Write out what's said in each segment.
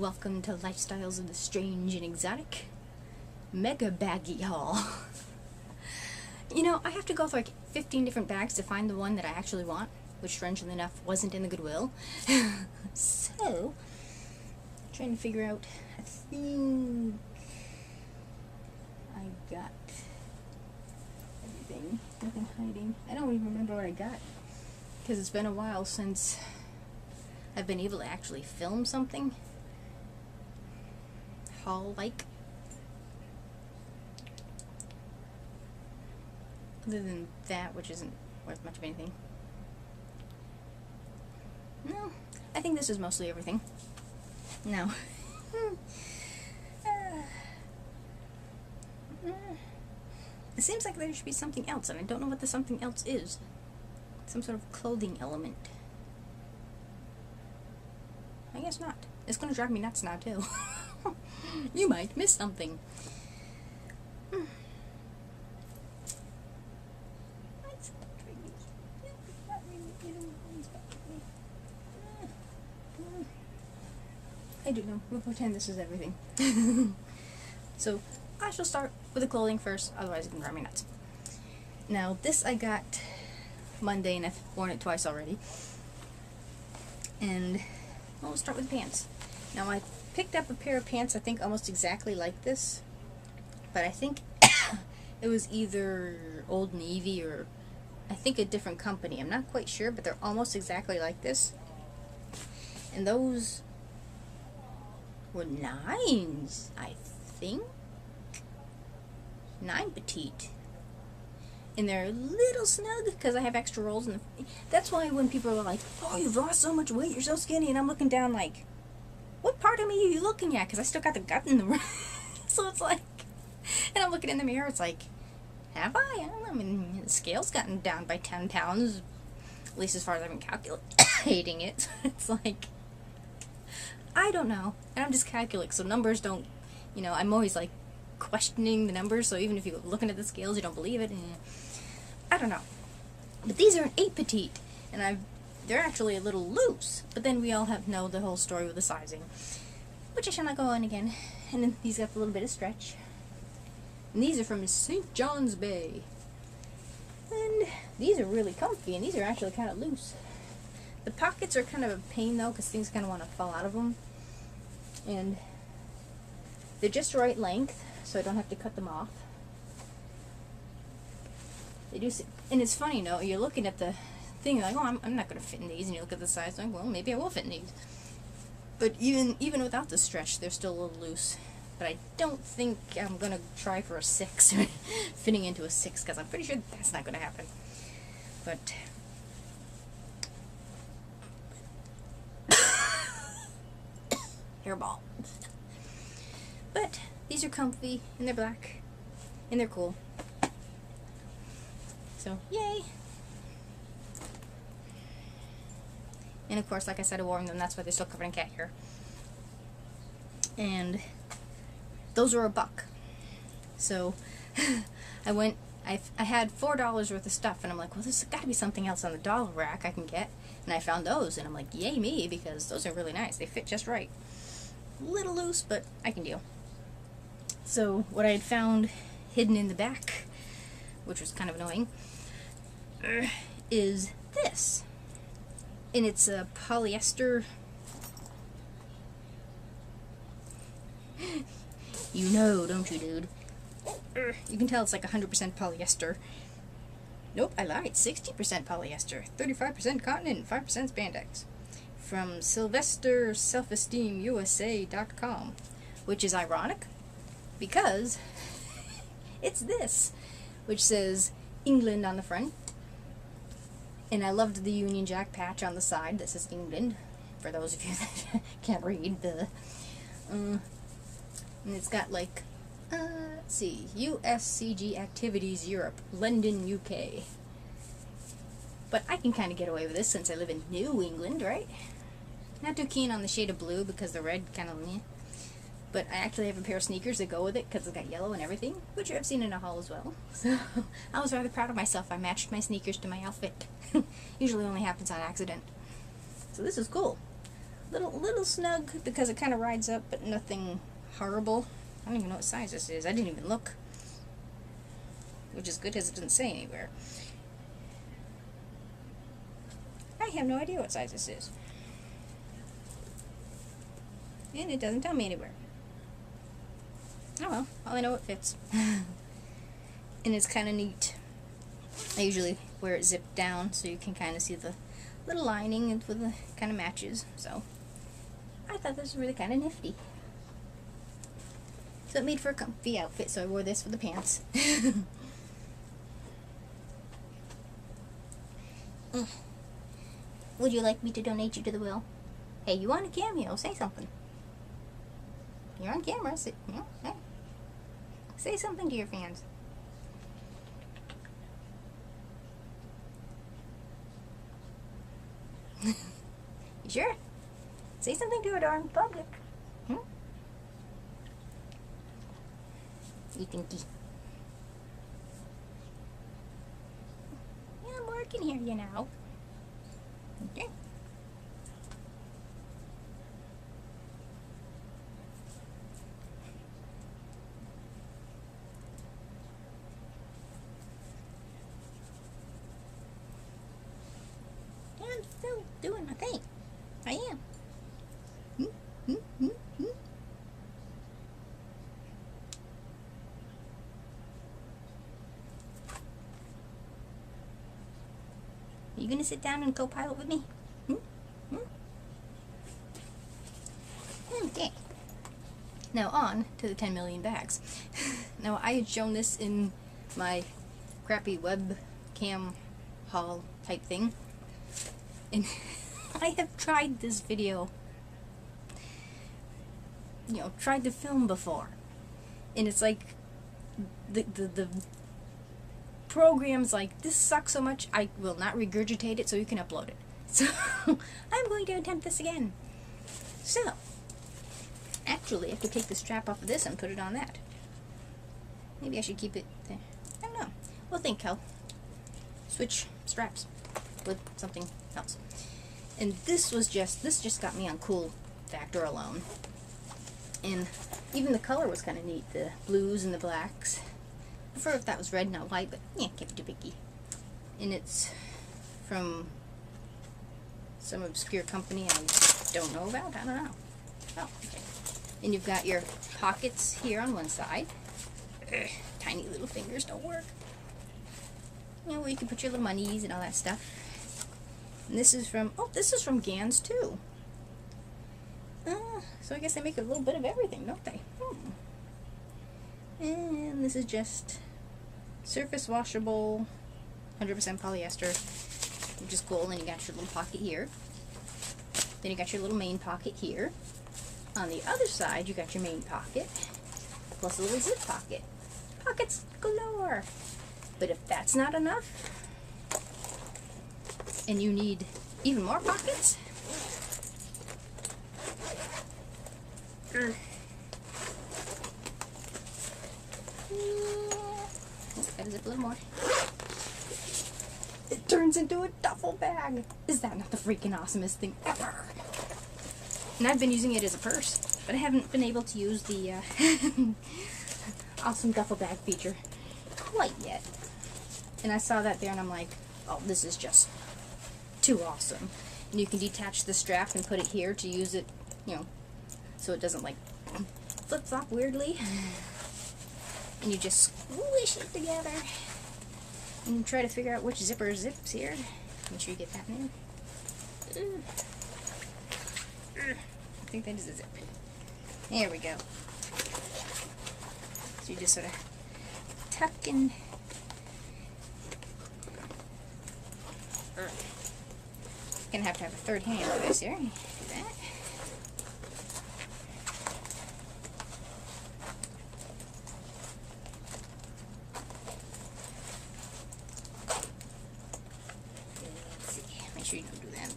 welcome to Lifestyles of the Strange and Exotic Mega Baggy haul. You know, I have to go through like 15 different bags to find the one that I actually want, which strangely enough wasn't in the Goodwill. So, trying to figure out, I think I got everything, nothing hiding. I don't even remember what I got, because it's been a while since I've been able to actually film something haul-like. Other than that, which isn't worth much of anything. No, I think this is mostly everything. No. It seems like there should be something else, and I don't know what the something else is. Some sort of clothing element. I guess not. It's gonna drive me nuts now, too. You might miss something. I do know. We'll pretend this is everything. So, I shall start with the clothing first, otherwise it can drive me nuts. Now, this I got Monday, and I've worn it twice already. And well, we'll start with pants. Now, I picked up a pair of pants, I think almost exactly like this, but I think it was either Old Navy or I think a different company. I'm not quite sure, but they're almost exactly like this. And those were 9s, I think. 9 petite. And they're a little snug because I have extra rolls. That's why when people are like, oh, you've lost so much weight, you're so skinny, and I'm looking down like, what part of me are you looking at? Because I still got the gut in the room. So it's like, and I'm looking in the mirror, it's like, have I? I don't know. I mean, the scale's gotten down by 10 pounds, at least as far as I've been calculating it. So it's like, I don't know. And I'm just calculating, so numbers don't, you know, I'm always like questioning the numbers, so even if you're looking at the scales, you don't believe it. And I don't know. But these are an 8 petite, and they're actually a little loose, but then we all know the whole story with the sizing, which I shall not go on again. And then these got a little bit of stretch. And these are from St. John's Bay. And these are really comfy, and these are actually kind of loose. The pockets are kind of a pain though, because things kind of want to fall out of them. And they're just right length, so I don't have to cut them off. They do, and it's funny, you know, you're looking at the thing like, oh, I'm not going to fit in these, and you look at the size, like, well, maybe I will fit in these. But even without the stretch, they're still a little loose. But I don't think I'm going to try for a 6, fitting into a 6, because I'm pretty sure that's not going to happen. But hairball. But these are comfy, and they're black, and they're cool. So, yay! And of course, like I said, I wore them, that's why they're still covered in cat hair. And those were $1. So, I had $4 worth of stuff, and I'm like, well, there's got to be something else on the dollar rack I can get. And I found those, and I'm like, yay me, because those are really nice. They fit just right. A little loose, but I can deal. So, what I had found hidden in the back, which was kind of annoying, is this. And it's a polyester. You know, don't you, dude? You can tell it's like 100% polyester. Nope, I lied. 60% polyester, 35% cotton, and 5% spandex. From SylvesterSelfEsteemUSA.com, which is ironic because it's this, which says England on the front. And I loved the Union Jack patch on the side that says England, for those of you that can't read the and it's got like let's see, USCG Activities Europe, London, UK. But I can kind of get away with this since I live in New England, right? Not too keen on the shade of blue because the red kind of meh. But I actually have a pair of sneakers that go with it because it's got yellow and everything, which I've seen in a haul as well. So I was rather proud of myself. I matched my sneakers to my outfit. Usually only happens on accident. So this is cool. Little snug because it kind of rides up, but nothing horrible. I don't even know what size this is. I didn't even look. Which is good because it doesn't say anywhere. I have no idea what size this is. And it doesn't tell me anywhere. Oh well, all I know it fits. And it's kind of neat. I usually wear it zipped down so you can kind of see the little lining and with the kind of matches. So I thought this was really kind of nifty. So it made for a comfy outfit, so I wore this with the pants. Would you like me to donate you to the will? Hey, you want a cameo? Say something. You're on camera. Say, hey. Say something to your fans. You sure? Say something to a darn public. You thinky. Yeah, I'm working here, you know. Okay. I'm still doing my thing. I am. Are you gonna sit down and co-pilot with me? Okay. Now on to the 10 million bags. Now I had shown this in my crappy webcam haul type thing. And I have tried this video, tried to film before. And it's like, the program's like, this sucks so much, I will not regurgitate it so you can upload it. So, I'm going to attempt this again. So, actually, I have to take the strap off of this and put it on that. Maybe I should keep it there. I don't know. We'll think, Kel. Switch straps with something else. And this just got me on cool factor alone. And even the color was kind of neat, the blues and the blacks. I prefer if that was red, not white, but yeah, can't be too picky. And it's from some obscure company I don't know about. I don't know. Oh, okay. And you've got your pockets here on one side. Tiny little fingers don't work. Where you can put your little monies and all that stuff. And this is from Gans too. So I guess they make a little bit of everything, don't they? And this is just surface washable, 100% polyester, which is cool. And you got your little pocket here. Then you got your little main pocket here. On the other side, you got your main pocket, plus a little zip pocket. Pockets galore. But if that's not enough, and you need even more pockets, gotta zip a little more. It turns into a duffel bag. Is that not the freaking awesomest thing ever? And I've been using it as a purse, but I haven't been able to use the awesome duffel bag feature quite yet. And I saw that there and I'm like, oh, this is just too awesome. And you can detach the strap and put it here to use it, so it doesn't like flip-flop weirdly. And you just squish it together and try to figure out which zipper zips here. Make sure you get that in. I think that is a zip. There we go. So you just sort of tuck in. Gonna have to have a third hand for this here. Do that. Let's see. Make sure you don't do that.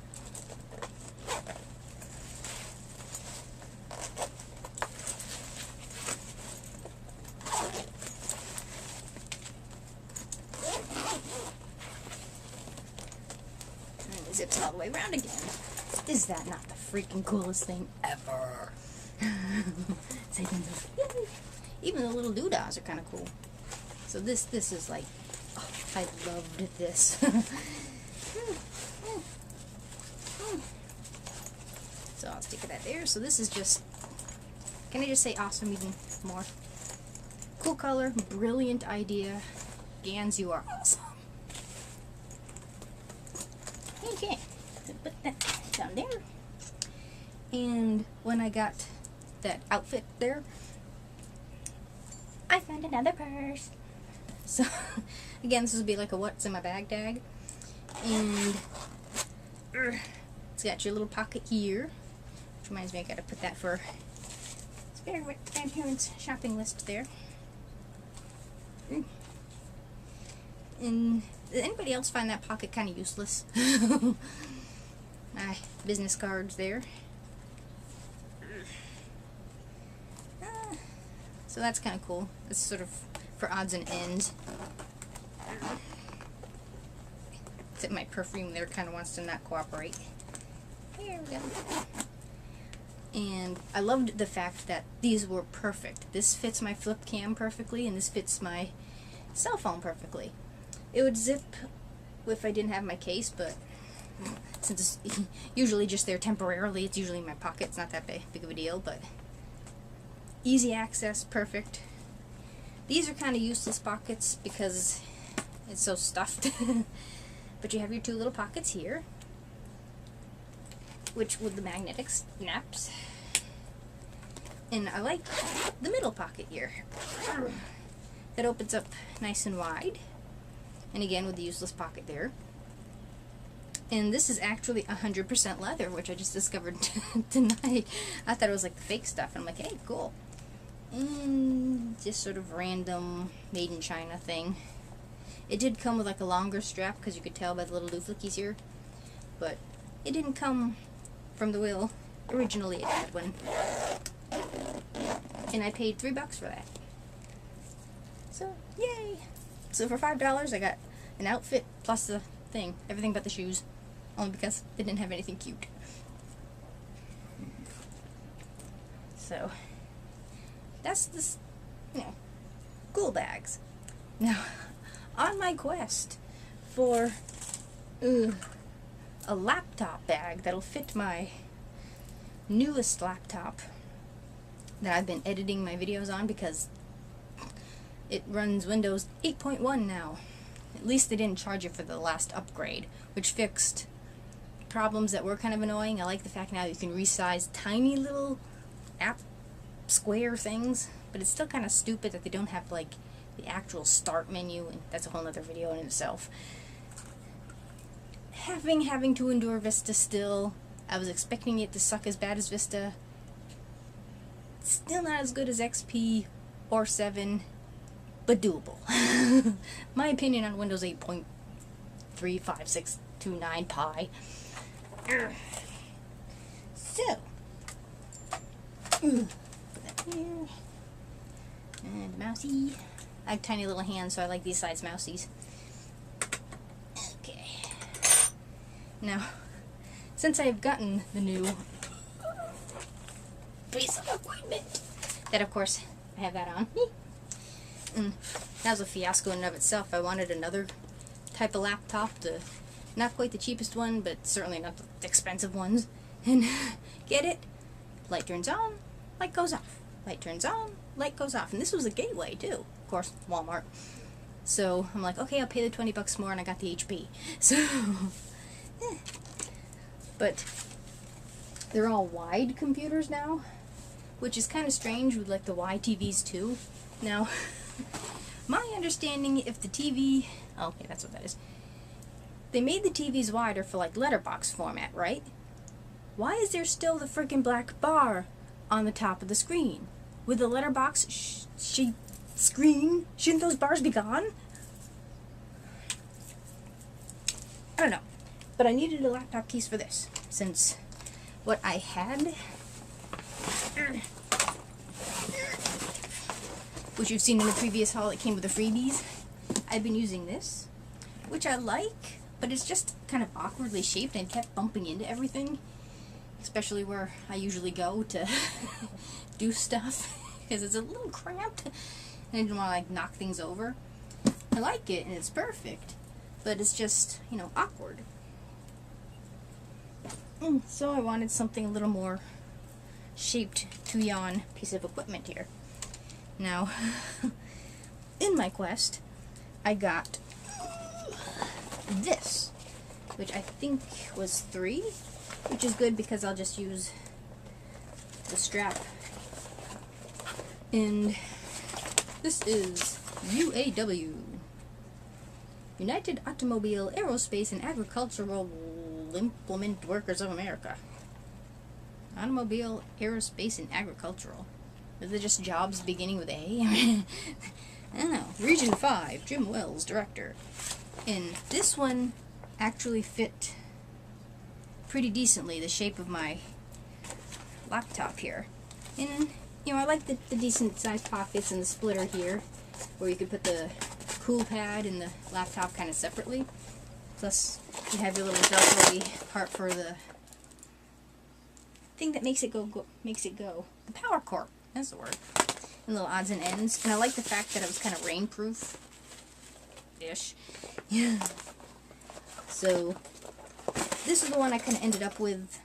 Zips all the way around again. Is that not the freaking coolest thing ever? Even the little doodahs are kind of cool. So this is like, oh, I loved this. So I'll stick that there. So this is just, can I just say awesome even more? Cool color, brilliant idea. Gans, you are awesome. Okay, so put that down there. And when I got that outfit there, I found another purse. So again, this would be like a what's in my bag tag. And it's got your little pocket here, which reminds me I gotta put that for spare grandparents shopping list there. And did anybody else find that pocket kind of useless? My business cards there. So that's kind of cool. It's sort of for odds and ends. Except my perfume there kind of wants to not cooperate. Here we go. And I loved the fact that these were perfect. This fits my flip cam perfectly, and this fits my cell phone perfectly. It would zip if I didn't have my case, but since it's usually just there temporarily, it's usually in my pocket. It's not that big of a deal, but easy access, perfect. These are kind of useless pockets because it's so stuffed. But you have your two little pockets here, which with the magnetic snaps. And I like the middle pocket here. That opens up nice and wide. And again with the useless pocket there. And this is actually 100% leather, which I just discovered tonight. I thought it was like the fake stuff, and I'm like, hey, cool. And just sort of random made in China thing. It did come with like a longer strap, because you could tell by the little dooflickies here. But it didn't come from the wheel. Originally it had one. And I paid $3 for that. So, yay! So for $5 I got an outfit plus the thing. Everything but the shoes. Only because they didn't have anything cute. So, that's this, cool bags. Now, on my quest for a laptop bag that'll fit my newest laptop that I've been editing my videos on, because it runs Windows 8.1 now. At least they didn't charge you for the last upgrade, which fixed problems that were kind of annoying. I like the fact now you can resize tiny little app square things, but it's still kind of stupid that they don't have like the actual start menu, and that's a whole other video in itself. Having to endure Vista still, I was expecting it to suck as bad as Vista. Still not as good as XP or 7, but doable. My opinion on Windows 8.35629 Pi. So, put that here. And mousey. I have tiny little hands, so I like these size mousies. Okay. Now, since I've gotten the new piece of equipment, that of course I have that on. And that was a fiasco in and of itself. I wanted another type of laptop, not quite the cheapest one, but certainly not the expensive ones. And get it? Light turns on, light goes off. Light turns on, light goes off. And this was a Gateway too. Of course, Walmart. So I'm like, okay, I'll pay the $20 more, and I got the HP. So, but they're all wide computers now, which is kind of strange with like the wide TVs too. Now, my understanding, if the TV, okay, that's what that is. They made the TVs wider for like letterbox format, right? Why is there still the freaking black bar on the top of the screen? With the letterbox screen, shouldn't those bars be gone? I don't know. But I needed a laptop case for this, since what I had, which you've seen in the previous haul, it came with the freebies. I've been using this, which I like, but it's just kind of awkwardly shaped and kept bumping into everything. especially where I usually go to do stuff, because it's a little cramped, and I didn't want to like knock things over. I like it, and it's perfect, but it's just, you know, awkward. So I wanted something a little more shaped to yon piece of equipment here. Now, in my quest, I got this, which I think was 3, which is good because I'll just use the strap. And this is UAW, United Automobile, Aerospace, and Agricultural Implement Workers of America. Automobile, Aerospace, and Agricultural. Is it just jobs beginning with A? I don't know. Region 5, Jim Wells, Director. And this one actually fit pretty decently, the shape of my laptop here. And, you know, I like the decent sized pockets and the splitter here, where you could put the cool pad and the laptop kind of separately. Plus, you have your little velcro part for the thing that makes it go. The power cord. That's the word. And little odds and ends. And I like the fact that it was kind of rainproof-ish. Yeah. So, this is the one I kind of ended up with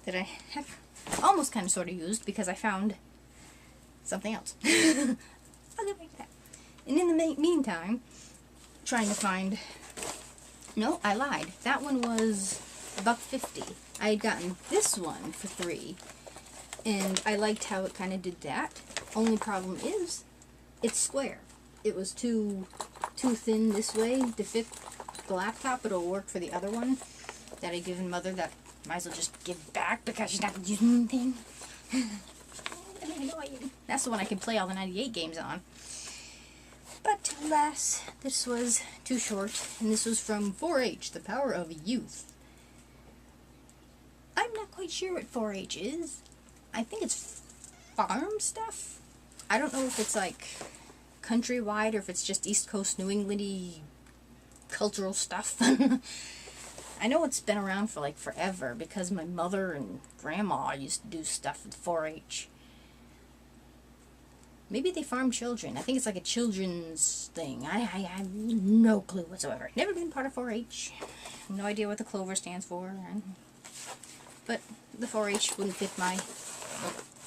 that I have almost kind of sort of used because I found something else. I'll get back to that. And in the meantime, trying to find... No, I lied. That one was $1.50. I had gotten this one for $3. And I liked how it kind of did that. Only problem is, it's square. It was too thin this way to fit the laptop, but it'll work for the other one that I'd given Mother that might as well just give back because she's not using anything. That's the one I can play all the 98 games on. But alas, this was too short, and this was from 4-H, The Power of Youth. I'm not quite sure what 4-H is. I think it's farm stuff. I don't know if it's like countrywide or if it's just East Coast New England-y cultural stuff. I know it's been around for like forever because my mother and grandma used to do stuff with 4-H. Maybe they farm children. I think it's like a children's thing. I have no clue whatsoever. Never been part of 4-H. No idea what the clover stands for. But the 4-H wouldn't fit my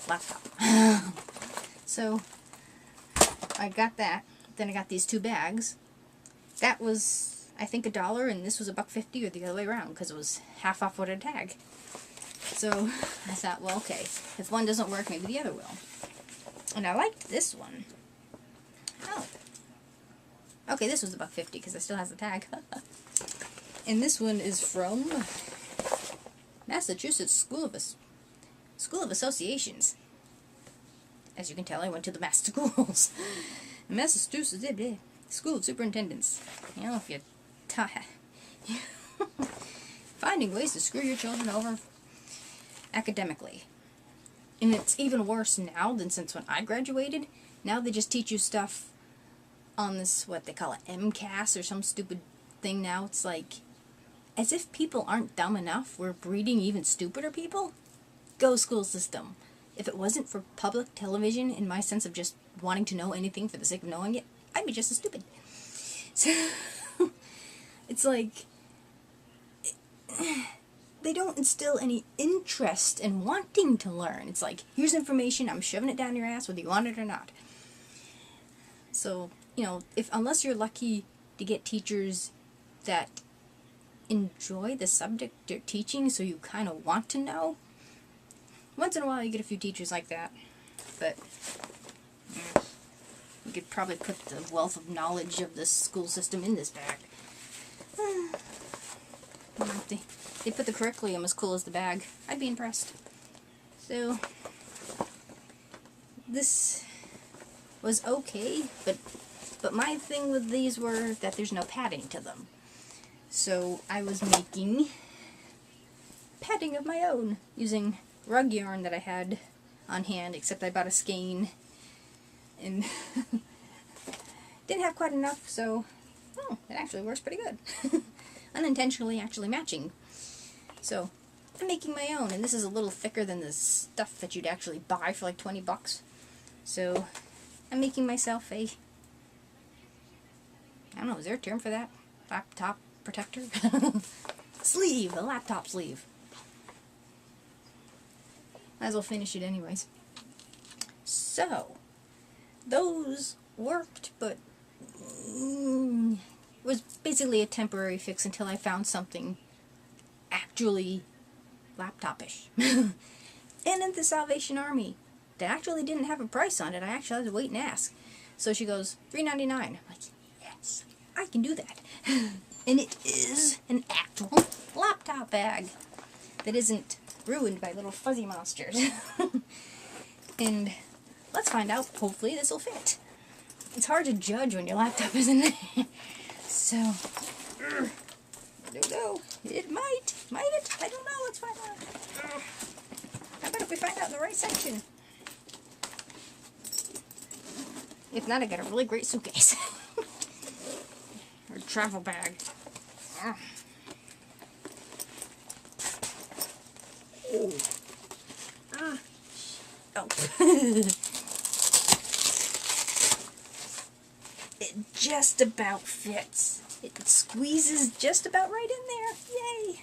laptop. So, I got that. Then I got these 2 bags. That was, I think, $1, and this was $1.50, or the other way around, because it was half off what a tag. So, I thought, well, okay, if one doesn't work, maybe the other will. And I liked this one. Oh. Okay, this was $1.50, because it still has the tag. And this one is from Massachusetts School of Associations. As you can tell, I went to the Mass schools. Massachusetts School of Superintendents. You know, if you finding ways to screw your children over academically. And it's even worse now than since when I graduated. Now they just teach you stuff on this, what they call it, MCAS or some stupid thing now. It's like, as if people aren't dumb enough, we're breeding even stupider people. Go school system. If it wasn't for public television, in my sense of just wanting to know anything for the sake of knowing it, I'd be just as stupid. So, it's like, they don't instill any interest in wanting to learn. It's like, here's information, I'm shoving it down your ass whether you want it or not. So, you know, unless you're lucky to get teachers that enjoy the subject they're teaching, so you kind of want to know, once in a while you get a few teachers like that, but you could probably put the wealth of knowledge of this school system in this bag. They put the curriculum as cool as the bag. I'd be impressed. So, this was okay, but my thing with these were that there's no padding to them. So I was making padding of my own using rug yarn that I had on hand, except I bought a skein and didn't have quite enough, so it actually works pretty good. Unintentionally actually matching. So I'm making my own, and this is a little thicker than the stuff that you'd actually buy for like 20 bucks. So, I'm making myself a, I don't know, is there a term for that? Laptop protector? Sleeve, a laptop sleeve. Might as well finish it anyways. So, those worked, but it was basically a temporary fix until I found something actually laptop-ish. And in the Salvation Army, that actually didn't have a price on it. I actually had to wait and ask. So she goes, $3.99. I'm like, yes, I can do that. And it is an actual laptop bag that isn't ruined by little fuzzy monsters. And let's find out. Hopefully this will fit. It's hard to judge when your laptop isn't there. So, I don't know. It might. Might it? I don't know. Let's find out. How about if we find out in the right section? If not, I got a really great suitcase. Or travel bag. Oh. Oh. It just about fits. It squeezes just about right in there. Yay!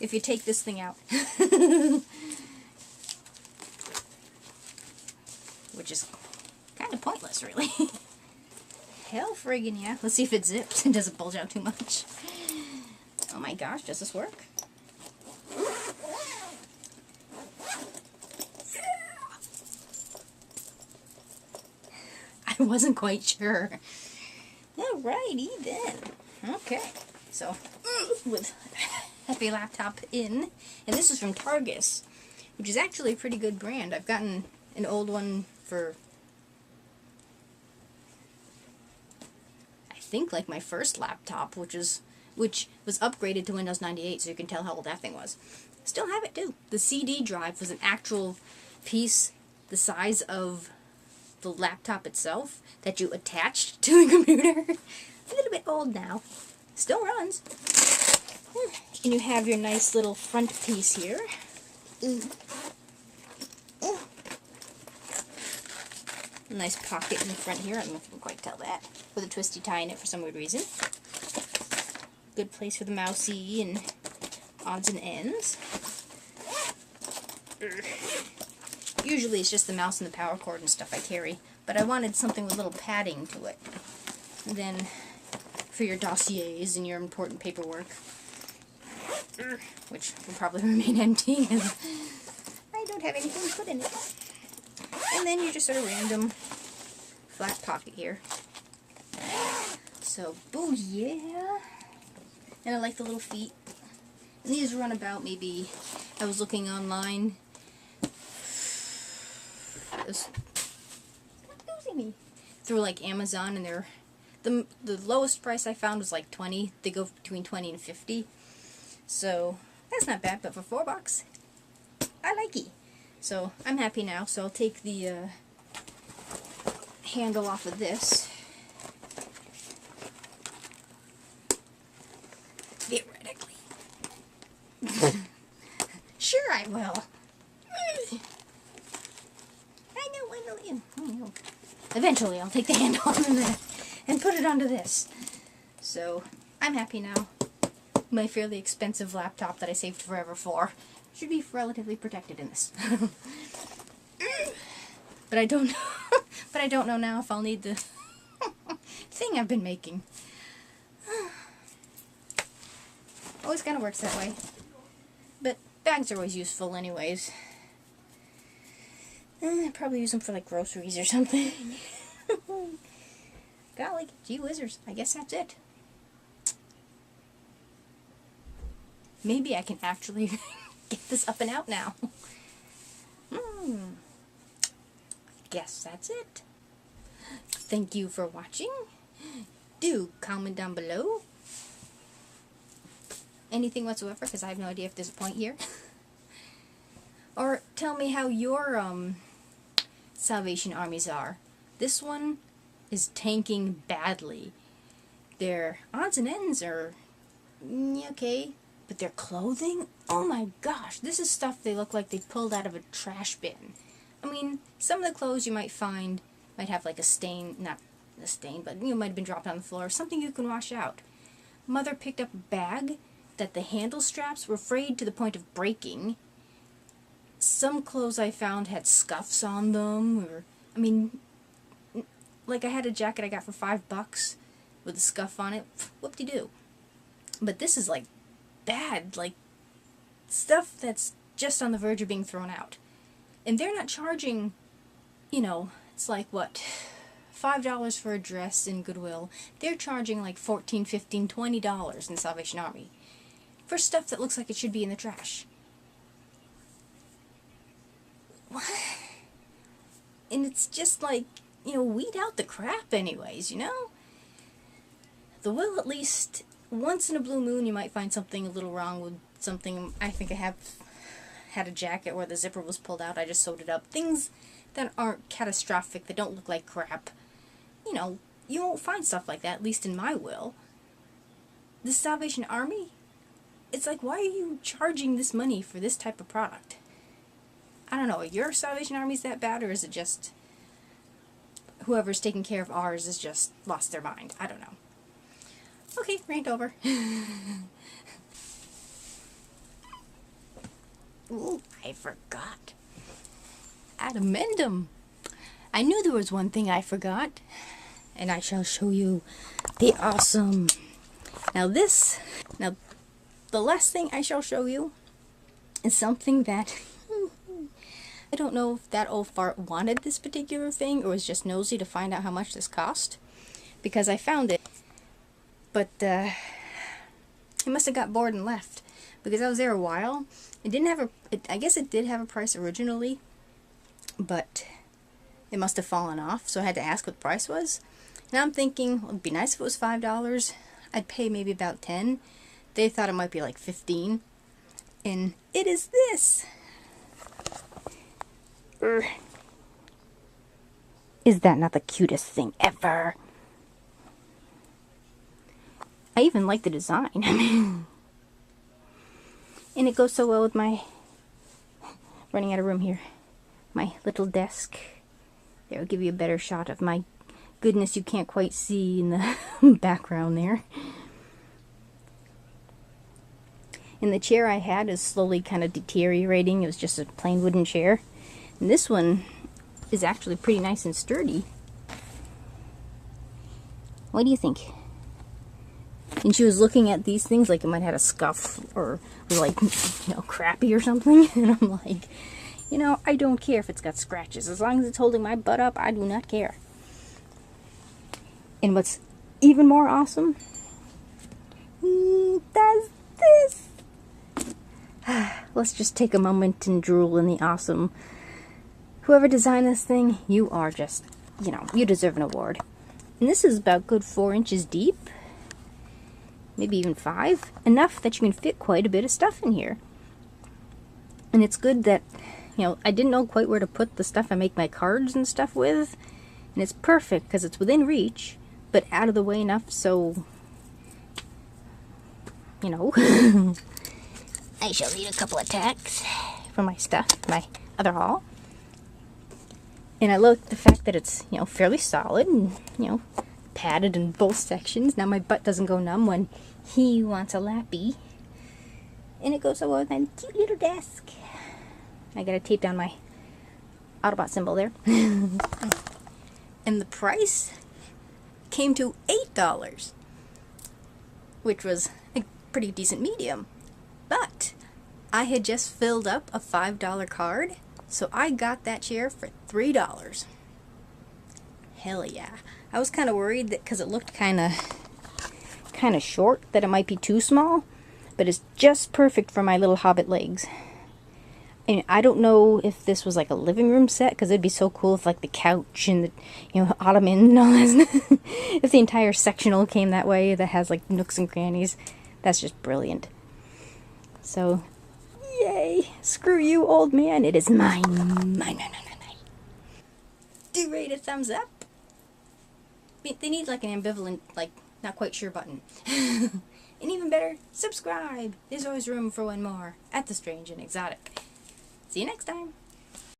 If you take this thing out. Which is kind of pointless, really. Hell friggin' yeah. Let's see if it zips and doesn't bulge out too much. Oh my gosh, does this work? I wasn't quite sure. Alrighty then. Okay. So, with Happy Laptop in, and this is from Targus, which is actually a pretty good brand. I've gotten an old one for, I think, like my first laptop, which was upgraded to Windows 98, so you can tell how old that thing was. Still have it too. The CD drive was an actual piece the size of the laptop itself that you attached to the computer. A little bit old now. Still runs. And you have your nice little front piece here. A nice pocket in the front here. I don't know if you can quite tell that. With a twisty tie in it for some weird reason. Good place for the mousey and odds and ends. Usually it's just the mouse and the power cord and stuff I carry, but I wanted something with a little padding to it. And then for your dossiers and your important paperwork, which will probably remain empty because I don't have anything to put in it. And then you just sort of random flat pocket here. So, boo yeah. And I like the little feet. And these run about maybe, I was looking online. Through like Amazon, and they're the lowest price I found was like 20. They go between 20 and 50. So that's not bad, but for $4, I like it. So I'm happy now. So I'll take the handle off of this. Theoretically. Sure I will. Eventually, I'll take the handle off of that and put it onto this. So, I'm happy now. My fairly expensive laptop that I saved forever for should be relatively protected in this. But I don't know. But I don't know now if I'll need the thing I've been making. Always kind of works that way. But bags are always useful, anyways. Probably use them for like groceries or something. Golly, gee whizzers, I guess that's it. Maybe I can actually get this up and out now. I guess that's it. Thank you for watching. Do comment down below anything whatsoever, because I have no idea if there's a point here. Or tell me how your Salvation Armies are. This one is tanking badly. Their odds and ends are okay, But their clothing, oh my gosh, this is stuff they look like they pulled out of a trash bin. I mean, some of the clothes you might find might have like a stain, not a stain, but you might have been dropped on the floor, something you can wash out. Mother picked up a bag that the handle straps were frayed to the point of breaking. Some clothes I found had scuffs on them, or, I mean, like I had a jacket I got for $5 with a scuff on it, whoop-de-doo. But this is like bad, like stuff that's just on the verge of being thrown out. And they're not charging, you know, it's like what, $5 for a dress in Goodwill. They're charging like $14, $15, $20 in Salvation Army for stuff that looks like it should be in the trash. What? And it's just like, you know, weed out the crap anyways, you know? The Will, at least, once in a blue moon you might find something a little wrong with something. I think I have had a jacket where the zipper was pulled out, I just sewed it up. Things that aren't catastrophic, that don't look like crap. You know, you won't find stuff like that, at least in my Will. The Salvation Army, it's like, why are you charging this money for this type of product? I don't know, are your Salvation Armies that bad, or is it just whoever's taking care of ours has just lost their mind? I don't know. Okay, rant over. Ooh, I forgot. Adamendum. I knew there was one thing I forgot, and I shall show you the awesome. Now the last thing I shall show you is something that I don't know if that old fart wanted this particular thing or was just nosy to find out how much this cost, because I found it, but he must have got bored and left, because I was there a while. It didn't have I guess it did have a price originally, but it must have fallen off, so I had to ask what the price was. Now I'm thinking, well, it'd be nice if it was $5. I'd pay maybe about $10. They thought it might be like $15, and it is this. Is that not the cutest thing ever? I even like the design. I mean, and it goes so well with my running out of room here. My little desk. There, I'll give you a better shot of my goodness you can't quite see in the background there. And the chair I had is slowly kind of deteriorating. It was just a plain wooden chair. And this one is actually pretty nice and sturdy. What do you think? And she was looking at these things like it might have had a scuff or was like, you know, crappy or something. And I'm like, you know, I don't care if it's got scratches. As long as it's holding my butt up, I do not care. And what's even more awesome, he does this. Let's just take a moment and drool in the awesome. Whoever designed this thing, you are just, you know, you deserve an award. And this is about good 4 inches deep. Maybe even 5. Enough that you can fit quite a bit of stuff in here. And it's good that, you know, I didn't know quite where to put the stuff I make my cards and stuff with. And it's perfect because it's within reach, but out of the way enough so, you know, I shall need a couple of tacks for my stuff, my other haul. And I like the fact that it's, you know, fairly solid and, you know, padded in both sections. Now my butt doesn't go numb when he wants a lappy. And it goes so well with my cute little desk. I gotta tape down my Autobot symbol there. And the price came to $8, which was a pretty decent medium. But I had just filled up a $5 card, so I got that chair for $3. Hell yeah. I was kind of worried that because it looked kind of short that it might be too small, but it's just perfect for my little hobbit legs. And I don't know if this was like a living room set, because it'd be so cool if like the couch and the, you know, ottoman and all that, if the entire sectional came that way that has like nooks and crannies. That's just brilliant. So, yay! Screw you, old man. It is mine. Mine. Do rate a thumbs up. They need like an ambivalent, like, not quite sure button. And even better, subscribe. There's always room for one more at the Strange and Exotic. See you next time.